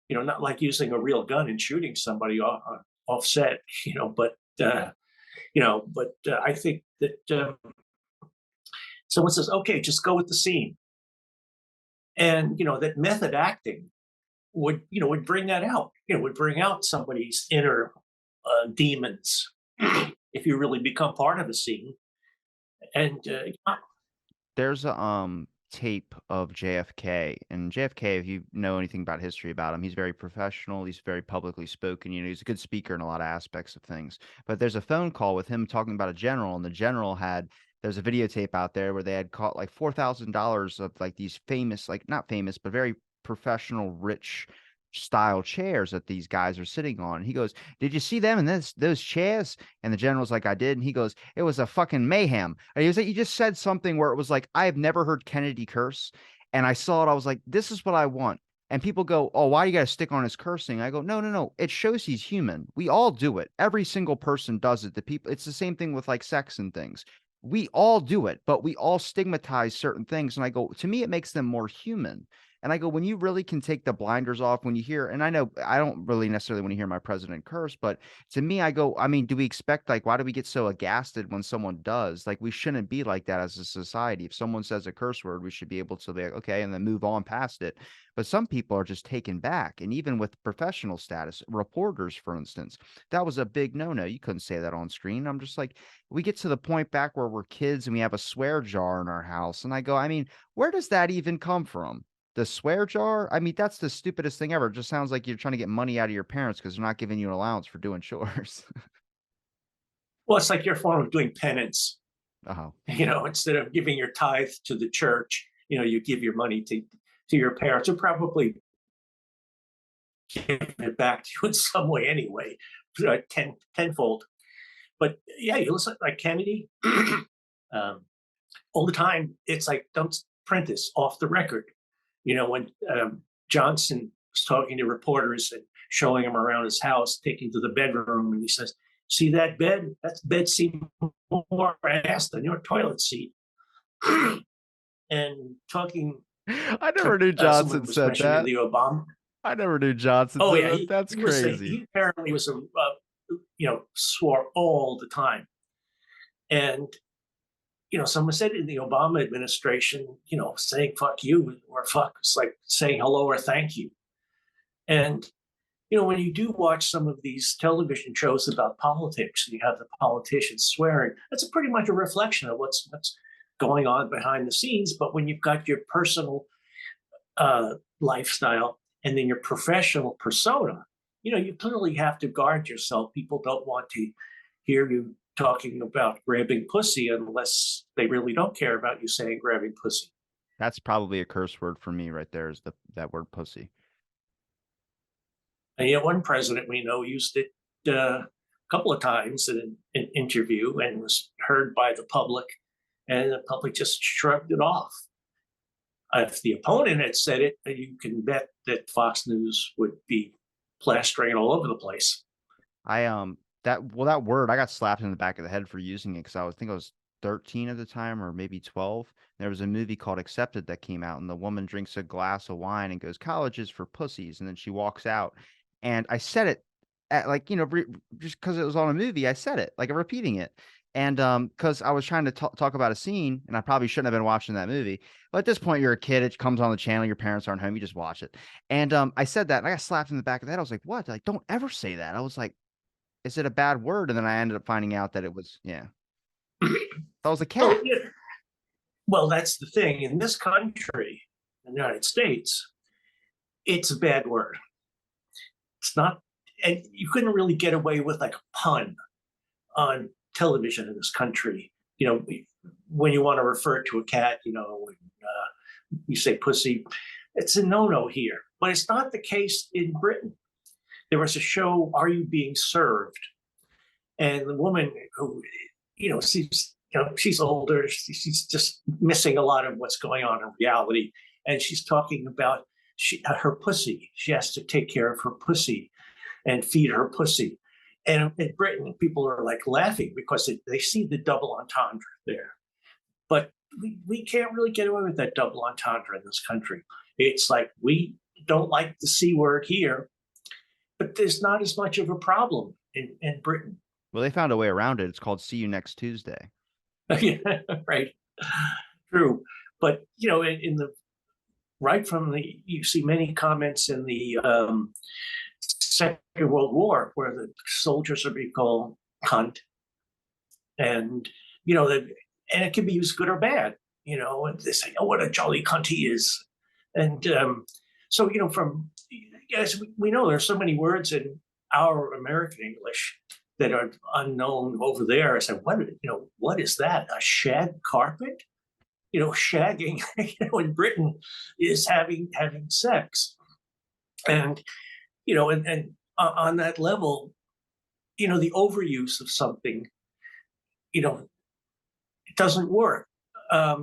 Not like using a real gun and shooting somebody offset, I think that someone says, okay, just go with the scene. And, that method acting would bring that out, would bring out somebody's inner demons if you really become part of the scene. And There's a tape of JFK, and JFK, if you know anything about history about him, he's very professional. He's very publicly spoken. He's a good speaker in a lot of aspects of things. But there's a phone call with him talking about a general, and the general had there's a videotape out there where they had caught like $4,000 of like these famous, like not famous, but very professional, rich style chairs that these guys are sitting on. And he goes, "Did you see them in those chairs?" And the general's like, "I did." And he goes, "It was a fucking mayhem." And he was like, "You just said something where it was like, I have never heard Kennedy curse." And I saw it. I was like, "This is what I want." And people go, "Oh, why do you got to stick on his cursing?" I go, "No, no, no. It shows he's human. We all do it. Every single person does it. The people, it's the same thing with like sex and things. We all do it, but we all stigmatize certain things." And I go, to me, it makes them more human. And I go, when you really can take the blinders off, when you hear, and I know I don't really necessarily want to hear my president curse, but to me, I go, I mean, do we expect, like, why do we get so aghasted when someone does? Like, we shouldn't be like that as a society. If someone says a curse word, we should be able to be like, okay, and then move on past it. But some people are just taken back. And even with professional status, reporters, for instance, that was a big no-no. You couldn't say that on screen. I'm just like, we get to the point back where we're kids and we have a swear jar in our house. And I go, I mean, where does that even come from? The swear jar? I mean, that's the stupidest thing ever. It just sounds like you're trying to get money out of your parents because they're not giving you an allowance for doing chores. well, it's like your form of doing penance. Oh, Instead of giving your tithe to the church, you give your money to your parents, who probably give it back to you in some way anyway, tenfold. But yeah, you listen like Kennedy, all the time. It's like, don't print this off the record. When Johnson was talking to reporters and showing him around his house, taking to the bedroom, and he says, "See that bed? That's bed seat more ass than your toilet seat." And talking I never to knew someone Johnson who was said mentioning that. the Obama. I never knew Johnson Oh said yeah, that. That's crazy. he apparently was swore all the time. And someone said in the Obama administration, saying "fuck you" or "fuck" is like saying hello or thank you. And when you do watch some of these television shows about politics, and you have the politicians swearing, that's pretty much a reflection of what's going on behind the scenes. But when you've got your personal lifestyle and then your professional persona, you clearly have to guard yourself. People don't want to hear you talking about grabbing pussy unless they really don't care about you saying grabbing pussy. That's probably a curse word for me right there is that word pussy. And yet one president we know used it a couple of times in an interview and was heard by the public, and the public just shrugged it off. If the opponent had said it, you can bet that Fox News would be plastering it all over the place. I that word I got slapped in the back of the head for using it because I think I was 13 at the time or maybe 12. There was a movie called Accepted that came out, and the woman drinks a glass of wine and goes, "College is for pussies," and then she walks out. And I said it at like just because it was on a movie, I said it like I'm repeating it. And because I was trying to talk about a scene, and I probably shouldn't have been watching that movie. But at this point, you're a kid. It comes on the channel. Your parents aren't home. You just watch it. And I said that, and I got slapped in the back of the head. I was like, "What? Like, don't ever say that." I was like, is it a bad word? And then I ended up finding out that it was, yeah, that was a Oh, cat. yeah. Well, that's the thing. In this country, in the United States, it's a bad word. It's not, and you couldn't really get away with like a pun on television in this country. When you want to refer to a cat, when, you say pussy, it's a no-no here. But it's not the case in Britain. There was a show, Are You Being Served? And the woman who, she's older, she's just missing a lot of what's going on in reality. And she's talking about her pussy. She has to take care of her pussy and feed her pussy. And in Britain, people are like laughing because they see the double entendre there. But we can't really get away with that double entendre in this country. It's like we don't like the C word here, but there's not as much of a problem in Britain. Well, they found a way around it. It's called "See You Next Tuesday." Yeah, right. True. But in the right from the you see many comments in the Second World War where the soldiers are being called cunt, and that, and it can be used good or bad. And they say, "Oh, what a jolly cunt he is," and so from yes, we know there's so many words in our American English that are unknown over there. I said, what is that? A shag carpet? Shagging, in Britain is having sex, and on that level, the overuse of something, it doesn't work.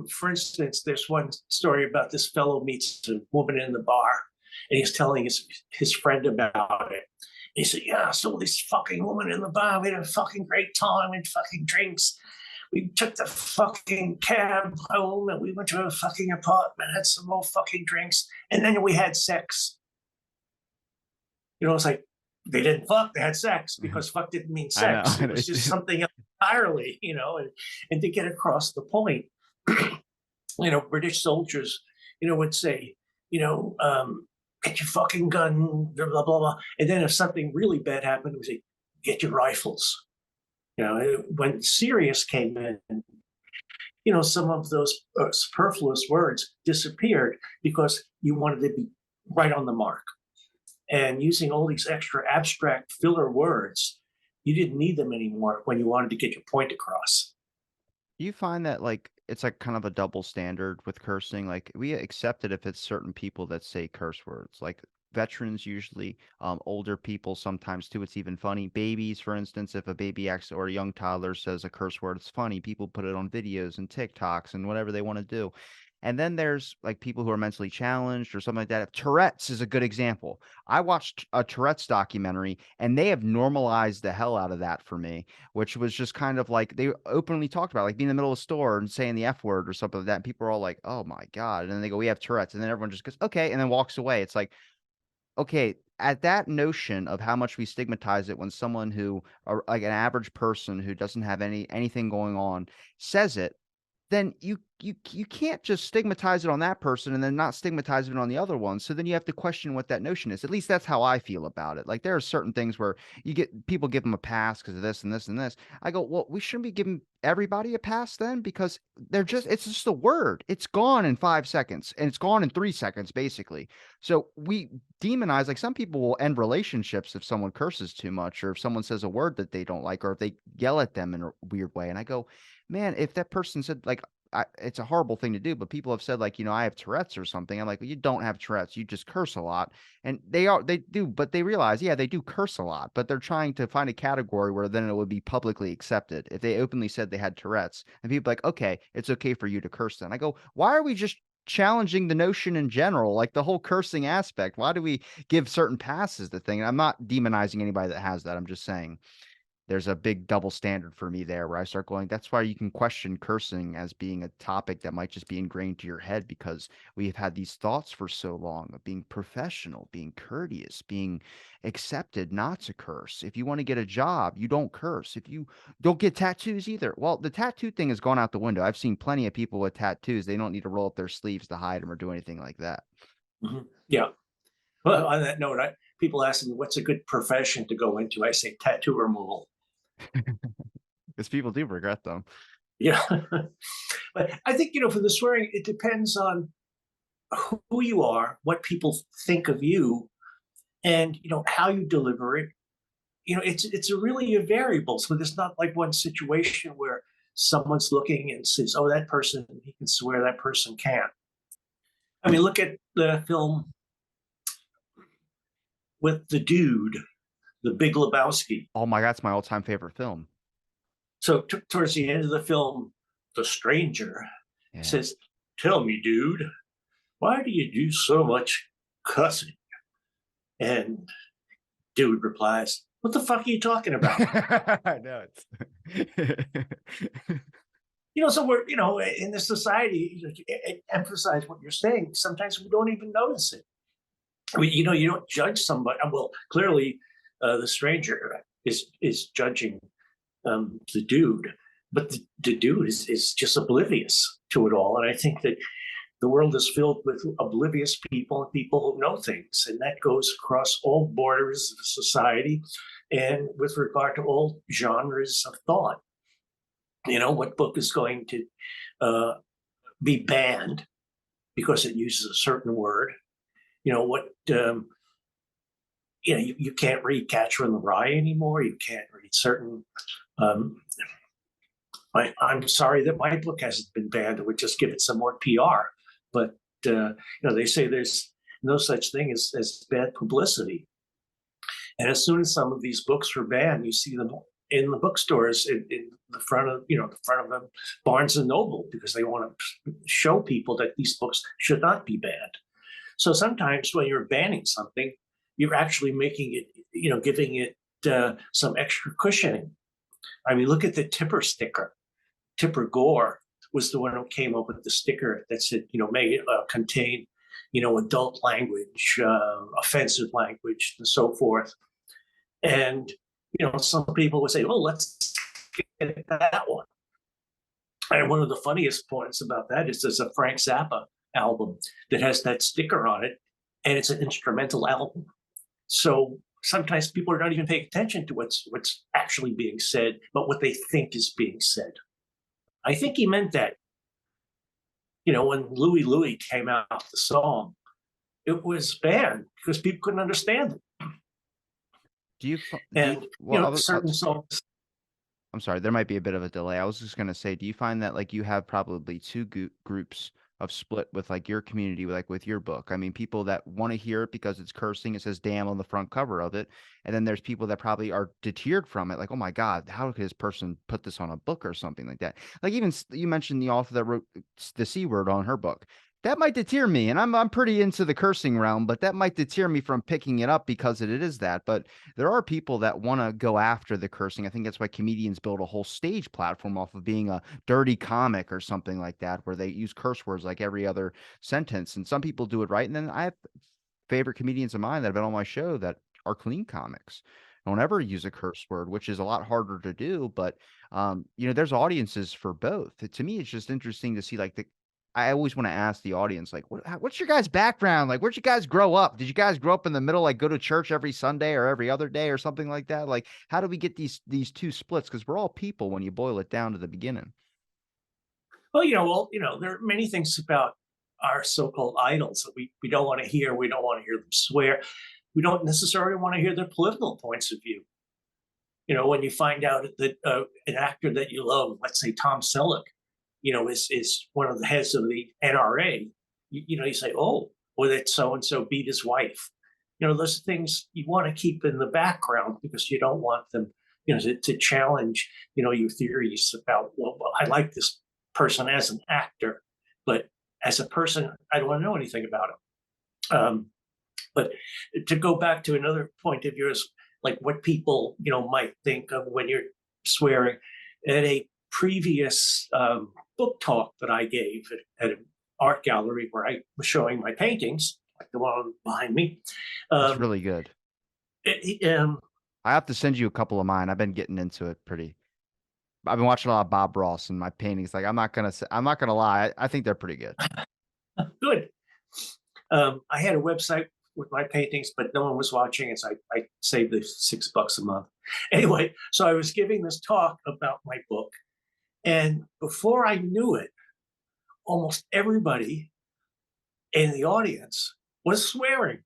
For instance, there's one story about this fellow meets a woman in the bar, and he's telling his friend about it. He said, "Yeah, I saw this fucking woman in the bar. We had a fucking great time and fucking drinks. We took the fucking cab home and we went to her fucking apartment, had some more fucking drinks, and then we had sex." It's like they didn't fuck, they had sex, because fuck didn't mean I know. sex. It was just something else entirely, and to get across the point, British soldiers, would say, "Get your fucking gun, blah, blah, blah, blah." And then if something really bad happened, we say, "Get your rifles." When serious came in, some of those superfluous words disappeared because you wanted to be right on the mark. And using all these extra abstract filler words, you didn't need them anymore when you wanted to get your point across. You find that like it's like kind of a double standard with cursing. Like we accept it if it's certain people that say curse words. Like veterans usually, older people sometimes too. It's even funny. Babies, for instance, if a baby acts or a young toddler says a curse word, it's funny. People put it on videos and TikToks and whatever they want to do. And then there's like people who are mentally challenged or something like that. Tourette's is a good example. I watched a Tourette's documentary and they have normalized the hell out of that for me, which was just kind of like they openly talked about like being in the middle of a store and saying the F word or something like that. And people are all like, "Oh my God." And then they go, "We have Tourette's." And then everyone just goes, "Okay." And then walks away. It's like, okay, at that notion of how much we stigmatize it when someone who, like an average person who doesn't have anything going on says it, then you can't just stigmatize it on that person and then not stigmatize it on the other one. So then you have to question what that notion is. At least that's how I feel about it. Like there are certain things where you get people give them a pass because of this and this and this. I go, well, we shouldn't be giving everybody a pass then because it's just a word. It's gone in 5 seconds and it's gone in 3 seconds, basically. So we demonize, like some people will end relationships if someone curses too much or if someone says a word that they don't like or if they yell at them in a weird way. And I go, man, if that person said like it's a horrible thing to do, but people have said like, I have Tourette's or something. I'm like, well, you don't have Tourette's. You just curse a lot. And they do, but they realize, yeah, they do curse a lot, but they're trying to find a category where then it would be publicly accepted. If they openly said they had Tourette's and people like, okay, it's okay for you to curse then. I go, why are we just challenging the notion in general, like the whole cursing aspect? Why do we give certain passes to thing? I'm not demonizing anybody that has that. I'm just saying there's a big double standard for me there where I start going, that's why you can question cursing as being a topic that might just be ingrained to your head because we've had these thoughts for so long of being professional, being courteous, being accepted not to curse. If you want to get a job, you don't curse. If you don't get tattoos either. Well, the tattoo thing has gone out the window. I've seen plenty of people with tattoos. They don't need to roll up their sleeves to hide them or do anything like that. Mhm. Yeah. Well, on that note, people ask me what's a good profession to go into. I say tattoo removal. Because people do regret them. Yeah. But I think, for the swearing, it depends on who you are, what people think of you, and how you deliver it. It's a really a variable. So there's not like one situation where someone's looking and says, "Oh, that person he can swear, that person can't." I mean, look at the film with the dude, the Big Lebowski. Oh my God, it's my all-time favorite film. So towards the end of the film, the stranger Yeah. says, "Tell me, dude, why do you do so much cussing?" And dude replies, "What the fuck are you talking about?" I know it's So we're, in this society, emphasize what you're saying. Sometimes we don't even notice it. I mean, you don't judge somebody. Well, clearly, the stranger is judging the dude, but the dude is just oblivious to it all. And I think that the world is filled with oblivious people and people who know things, and that goes across all borders of society, and with regard to all genres of thought. What book is going to uh, be banned because it uses a certain word? What you can't read Catcher in the Rye anymore. You can't read certain. Um, I'm sorry that my book hasn't been banned. It would just give it some more PR. But they say there's no such thing as bad publicity. And as soon as some of these books are banned, you see them in the bookstores in the front of the Barnes and Noble, because they want to show people that these books should not be banned. So sometimes when you're banning something, you're actually making it, giving it some extra cushioning. I mean, look at the Tipper sticker. Tipper Gore was the one who came up with the sticker that said, may contain, adult language, offensive language, and so forth. And, some people would say, oh, let's get that one. And one of the funniest points about that is there's a Frank Zappa album that has that sticker on it, and it's an instrumental album. So sometimes people are not even paying attention to what's actually being said, but what they think is being said. I think he meant that. When Louie Louie came out, the song, it was banned because people couldn't understand it. Do you, do you, And, well, certain songs. I'm sorry, there might be a bit of a delay. I was just gonna say, do you find that like you have probably two groups of split with like your community, like with your book? I mean, people that want to hear it because it's cursing, it says "damn" on the front cover of it, and then there's people that probably are deterred from it, like, oh my God, how could this person put this on a book or something like that? Like even you mentioned the author that wrote the C word on her book. That might deter me, and I'm pretty into the cursing realm, but that might deter me from picking it up because it is that. But there are people that want to go after the cursing. I think that's why comedians build a whole stage platform off of being a dirty comic or something like that, where they use curse words like every other sentence. And some people do it right. And then I have favorite comedians of mine that have been on my show that are clean comics. Don't ever use a curse word, which is a lot harder to do. But there's audiences for both. To me, it's just interesting to see like I always want to ask the audience, like, what's your guys' background? Like, where'd you guys grow up? Did you guys grow up in the middle, like go to church every Sunday or every other day or something like that? Like, how do we get these two splits? Because we're all people when you boil it down to the beginning. There are many things about our so-called idols that we don't want to hear. We don't want to hear them swear. We don't necessarily want to hear their political points of view. When you find out that an actor that you love, let's say Tom Selleck, is one of the heads of the NRA, you say, oh, well, that so and so beat his wife. Those things you want to keep in the background because you don't want them, to challenge, your theories about, well, I like this person as an actor, but as a person, I don't want to know anything about him. But to go back to another point of yours, like what people, might think of when you're swearing, at a previous book talk that I gave at an art gallery where I was showing my paintings, like the one behind me. That's Um, really good. it, um, I have to send you a couple of mine. I've been getting into it pretty. I've been watching a lot of Bob Ross and my paintings. Like, I'm not gonna lie. I think they're pretty good. Good. I had a website with my paintings, but no one was watching it, so I saved the $6 a month. Anyway, so I was giving this talk about my book, and before I knew it, almost everybody in the audience was swearing.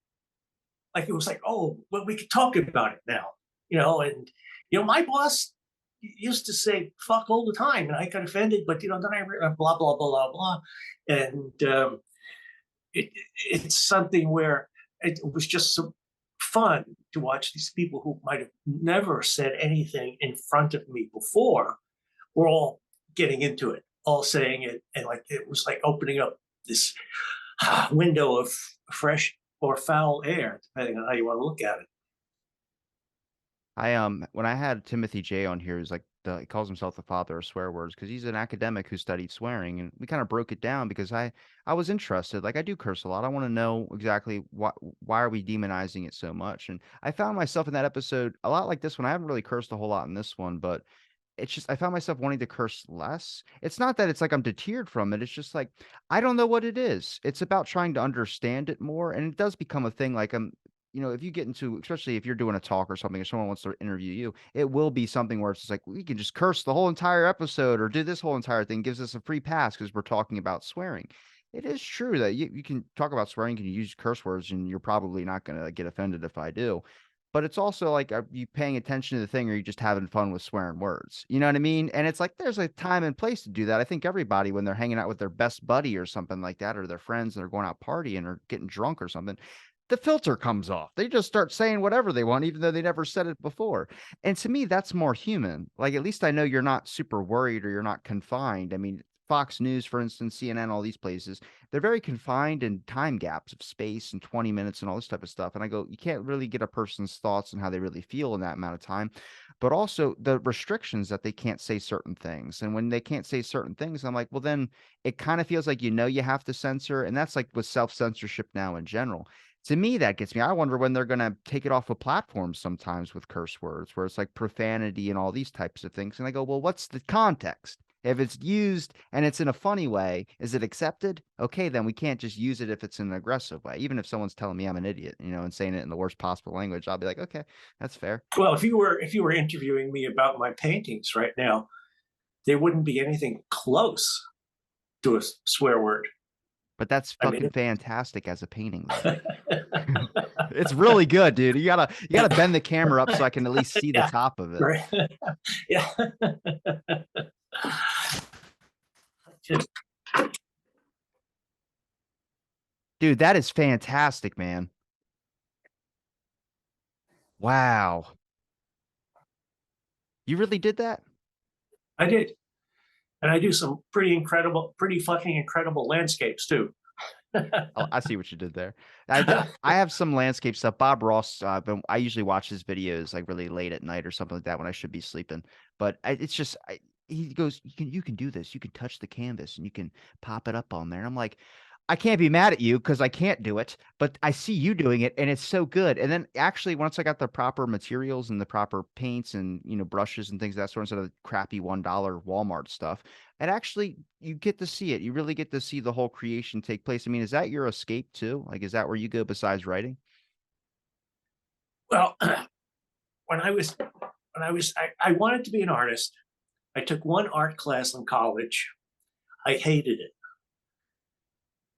Like it was like, oh, well, we could talk about it now, and my boss used to say fuck all the time, and I got offended, but then I blah blah blah blah blah, and it's something where it was just so fun to watch these people who might have never said anything in front of me before were all getting into it, all saying it, and like it was like opening up this window of fresh or foul air, depending on how you want to look at it. When I had Timothy J on here, who's like he calls himself the father of swear words because he's an academic who studied swearing, and we kind of broke it down because I was interested. Like I do curse a lot. I want to know exactly why are we demonizing it so much. And I found myself in that episode a lot like this one. I haven't really cursed a whole lot in this one, but it's just I found myself wanting to curse less. It's not that it's like I'm deterred from it. It's just like I don't know what it is. It's about trying to understand it more, and it does become a thing. Like if you get into, especially if you're doing a talk or something, or someone wants to interview you, it will be something where it's just like we can just curse the whole entire episode or do this whole entire thing. Gives us a free pass because we're talking about swearing. It is true that you can talk about swearing, you can use curse words, and you're probably not going to get offended if I do. But it's also like, are you paying attention to the thing or are you just having fun with swearing words? You know what I mean? And it's like there's a time and place to do that. I think everybody, when they're hanging out with their best buddy or something like that, or their friends and they're going out partying or getting drunk or something, the filter comes off. They just start saying whatever they want, even though they never said it before. And to me, that's more human. Like, at least I know you're not super worried or you're not confined. I mean, Fox News, for instance, CNN, all these places, they're very confined in time gaps of space and 20 minutes and all this type of stuff. And I go, you can't really get a person's thoughts and how they really feel in that amount of time. But also the restrictions that they can't say certain things. And when they can't say certain things, I'm like, well, then it kind of feels like you have to censor. And that's like with self-censorship now in general. To me, that gets me. I wonder when they're gonna take it off of platforms sometimes with curse words, where it's like profanity and all these types of things. And I go, well, what's the context? If it's used and it's in a funny way, is it accepted? Okay, then we can't just use it if it's in an aggressive way. Even if someone's telling me I'm an idiot, and saying it in the worst possible language, I'll be like, okay, that's fair. Well, if you were interviewing me about my paintings right now, there wouldn't be anything close to a swear word. But that's I mean, fucking fantastic as a painting, though. It's really good, dude. You gotta bend the camera up so I can at least see the yeah, top of it. right. Yeah. Just, Dude, that is fantastic, man. Wow. You really did that? I did. And I do some pretty fucking incredible landscapes too. Oh, I see what you did there. I have some landscape stuff. Bob Ross, I usually watch his videos like really late at night or something like that when I should be sleeping. But it's just he goes, you can do this. You can touch the canvas and you can pop it up on there. And I'm like, I can't be mad at you because I can't do it, but I see you doing it and it's so good. And then actually, once I got the proper materials and the proper paints and brushes and things of that sort instead of the crappy $1 Walmart stuff, and actually, you get to see it. You really get to see the whole creation take place. I mean, is that your escape too? Like, is that where you go besides writing? Well, when I wanted to be an artist. I took one art class in college. I hated it,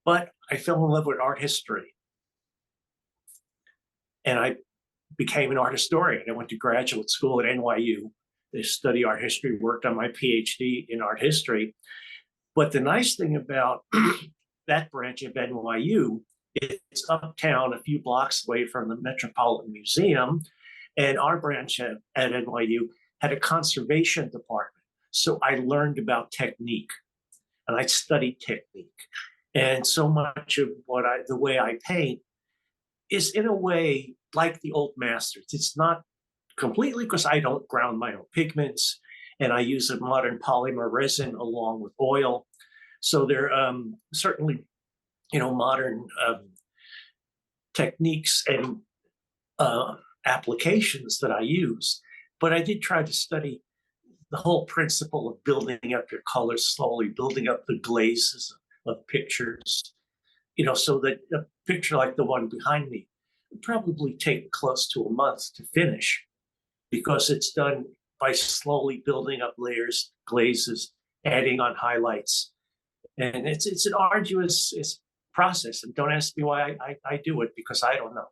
but I fell in love with art history, and I became an art historian. I went to graduate school at NYU to study art history, worked on my PhD in art history. But the nice thing about that branch of NYU, it's uptown, a few blocks away from the Metropolitan Museum, and our branch at NYU had a conservation department. So I learned about technique and I studied technique. And so much of the way I paint is in a way like the old masters. It's not completely because I don't ground my own pigments and I use a modern polymer resin along with oil. So they're certainly, modern techniques and applications that I use. But I did try to study the whole principle of building up your colors slowly, building up the glazes of pictures, so that a picture like the one behind me would probably take close to a month to finish because it's done by slowly building up layers, glazes, adding on highlights. And it's an arduous process. And don't ask me why I do it because I don't know.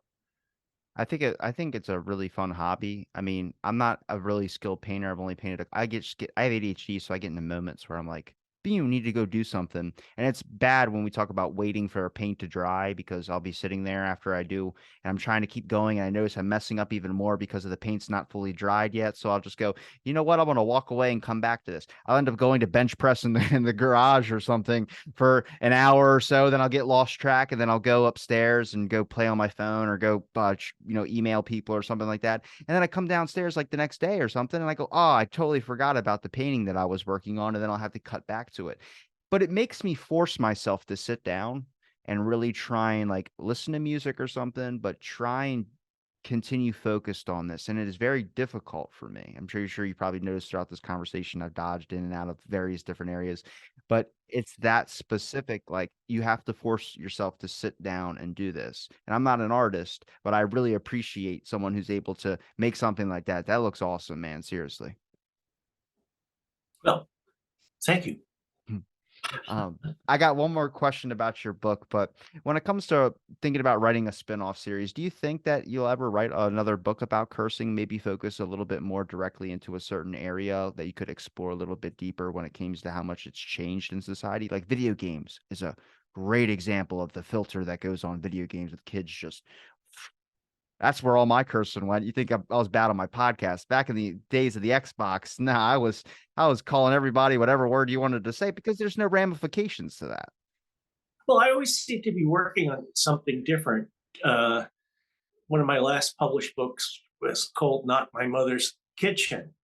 I think it's a really fun hobby. I mean, I'm not a really skilled painter. I've only painted I have ADHD, so I get into moments where I'm like, you need to go do something. And it's bad when we talk about waiting for a paint to dry because I'll be sitting there after I do and I'm trying to keep going and I notice I'm messing up even more because of the paint's not fully dried yet. So I'll just go, you know what? I'm gonna walk away and come back to this. I'll end up going to bench press in the garage or something for an hour or so. Then I'll get lost track and then I'll go upstairs and go play on my phone or go email people or something like that. And then I come downstairs like the next day or something and I go, oh, I totally forgot about the painting that I was working on. And then I'll have to cut back to it. But it makes me force myself to sit down and really try and like listen to music or something, but try and continue focused on this. And it is very difficult for me. I'm sure you probably noticed throughout this conversation, I've dodged in and out of various different areas, but it's that specific. Like you have to force yourself to sit down and do this. And I'm not an artist, but I really appreciate someone who's able to make something like that. That looks awesome, man. Seriously. Well, thank you. Um, I got one more question about your book, but when it comes to thinking about writing a spin-off series, do you think that you'll ever write another book about cursing, maybe focus a little bit more directly into a certain area that you could explore a little bit deeper when it comes to how much it's changed in society? Like video games is a great example of the filter that goes on video games with kids just that's where all my cursing went. You think I was bad on my podcast back in the days of the Xbox? No, I was calling everybody whatever word you wanted to say because there's no ramifications to that. Well, I always seem to be working on something different. Uh, One of my last published books was called Not My Mother's Kitchen.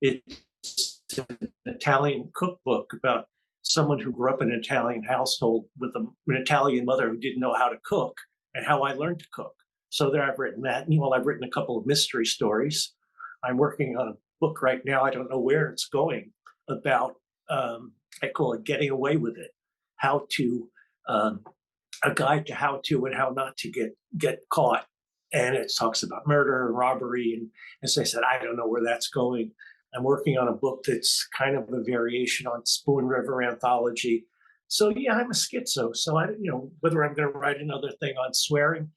It's an Italian cookbook about someone who grew up in an Italian household with an Italian mother who didn't know how to cook and how I learned to cook. So there I've written that. Meanwhile, I've written a couple of mystery stories. I'm working on a book right now. I don't know where it's going about, I call it Getting Away with It, how to, um, a guide to how to and how not to get caught. And it talks about murder and robbery. And as I said, I don't know where that's going. I'm working on a book that's kind of a variation on Spoon River anthology. So yeah, I'm a schizo. So whether I'm going to write another thing on swearing,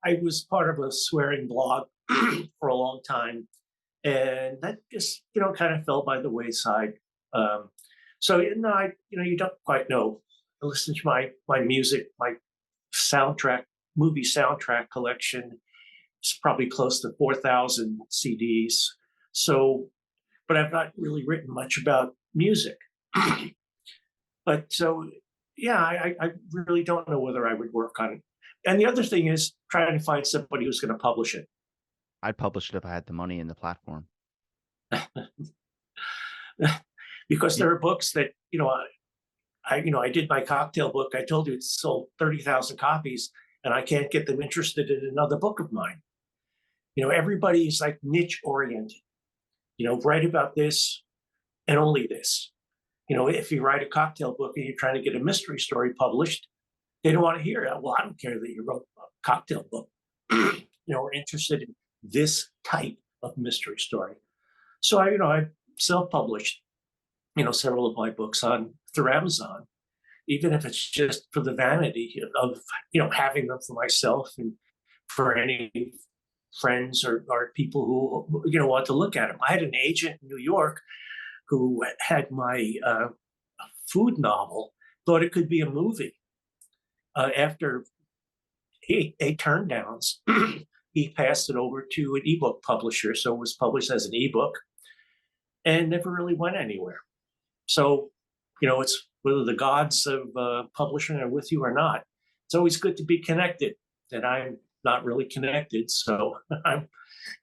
I was part of a swearing blog for a long time, and that just kind of fell by the wayside. Um, so you don't quite know. I listen to my music, my soundtrack, movie soundtrack collection. It's probably close to 4,000 CDs. So but I've not really written much about music. But so, yeah, I really don't know whether I would work on it. And the other thing is trying to find somebody who's going to publish it. I'd publish it if I had the money and the platform. Because Y- there are books that, I did my cocktail book. I told you it sold 30,000 copies, and I can't get them interested in another book of mine. Everybody's like niche oriented, write about this and only this. If you write a cocktail book and you're trying to get a mystery story published, they don't want to hear it. Well, I don't care that you wrote a cocktail book. We're interested in this type of mystery story. So I self-published, several of my books on through Amazon, even if it's just for the vanity of, having them for myself and for any friends or people who, want to look at them. I had an agent in New York who had my food novel, thought it could be a movie. After eight turndowns, he passed it over to an ebook publisher, so it was published as an ebook and never really went anywhere. So, it's whether the gods of publishing are with you or not. It's always good to be connected, and I'm not really connected, so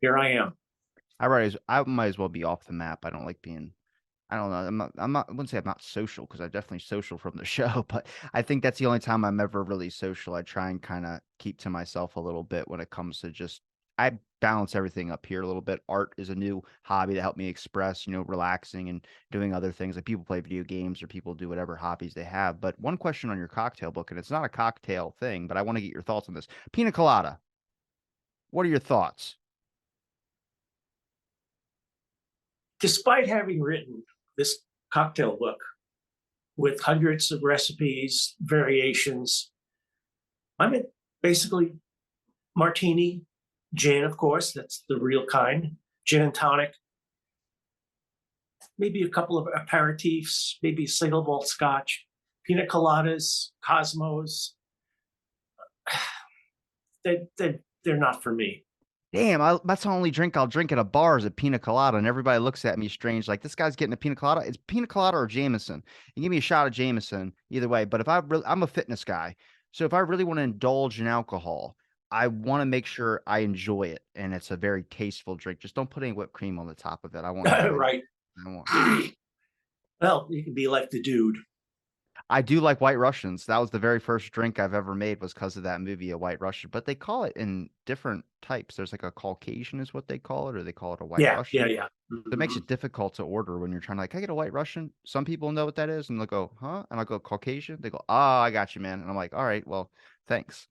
here I am. I might as well be off the map. I don't like being I don't know. I wouldn't say I'm not social because I'm definitely social from the show, but I think that's the only time I'm ever really social. I try and kind of keep to myself a little bit when it comes to just I balance everything up here a little bit. Art is a new hobby to help me express, relaxing and doing other things. Like people play video games or people do whatever hobbies they have. But one question on your cocktail book, and it's not a cocktail thing, but I want to get your thoughts on this. Pina colada. What are your thoughts? Despite having written this cocktail book with hundreds of recipes, variations, I'm at basically martini, gin, of course, that's the real kind, gin and tonic, maybe a couple of aperitifs, maybe a single malt scotch, pina coladas, Cosmos. They're not for me. Damn, that's the only drink I'll drink at a bar is a pina colada, and everybody looks at me strange, like this guy's getting a pina colada. It's pina colada or Jameson. You give me a shot of Jameson, either way. But if I'm a fitness guy, so if I really want to indulge in alcohol, I want to make sure I enjoy it, and it's a very tasteful drink. Just don't put any whipped cream on the top of it. I won't have any. Right. I won't. Well, you can be like the dude. I do like White Russians. That was the very first drink I've ever made was because of that movie, A White Russian. But they call it in different types. There's like a Caucasian is what they call it, or they call it a White Yeah, yeah, Russian. yeah. So it makes Mhm. it difficult to order when you're trying to like, "Can I get a White Russian?" Some people know what that is, and they'll go, "Huh?" And I'll go, "Caucasian?" They go, "Oh, I got you, man." And I'm like, "All right, well, thanks."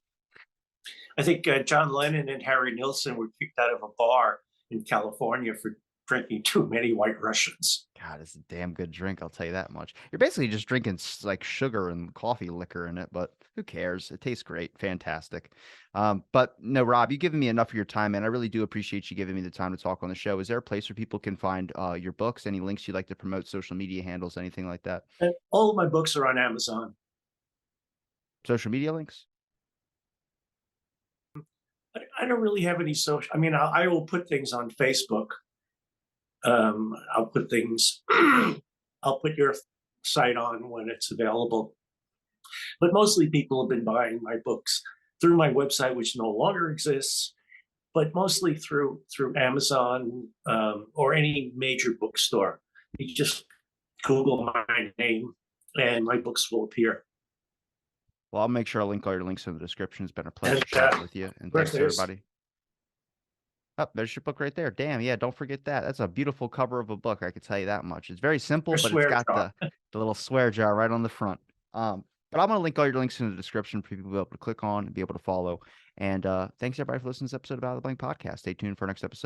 I think John Lennon and Harry Nilsson were kicked out of a bar in California for drinking too many White Russians. God, it's a damn good drink, I'll tell you that much. You're basically just drinking like sugar and coffee liquor in it, but who cares? It tastes great, fantastic. But no, Rob, you've given me enough of your time, man. I really do appreciate you giving me the time to talk on the show. Is there a place where people can find your books? Any links you'd like to promote, social media handles, anything like that? And all of my books are on Amazon. Social media links? I don't really have any social. I mean, I will put things on Facebook. I'll put things. I'll put your site on when it's available. But mostly, people have been buying my books through my website, which no longer exists, but mostly through Amazon or any major bookstore. You just Google my name, and my books will appear. Well, I'll make sure I'll link all your links in the description. It's been a And pleasure chatting with you. And course, thanks to there's everybody. Oh, there's your book right there. Damn, yeah, don't forget that. That's a beautiful cover of a book, I could tell you that much. It's very simple, your but it's swear got jar. the little swear jar right on the front. But I'm gonna link all your links in the description for people to be able to click on and be able to follow. And thanks everybody for listening to this episode of Out of the Blank Podcast. Stay tuned for our next episode.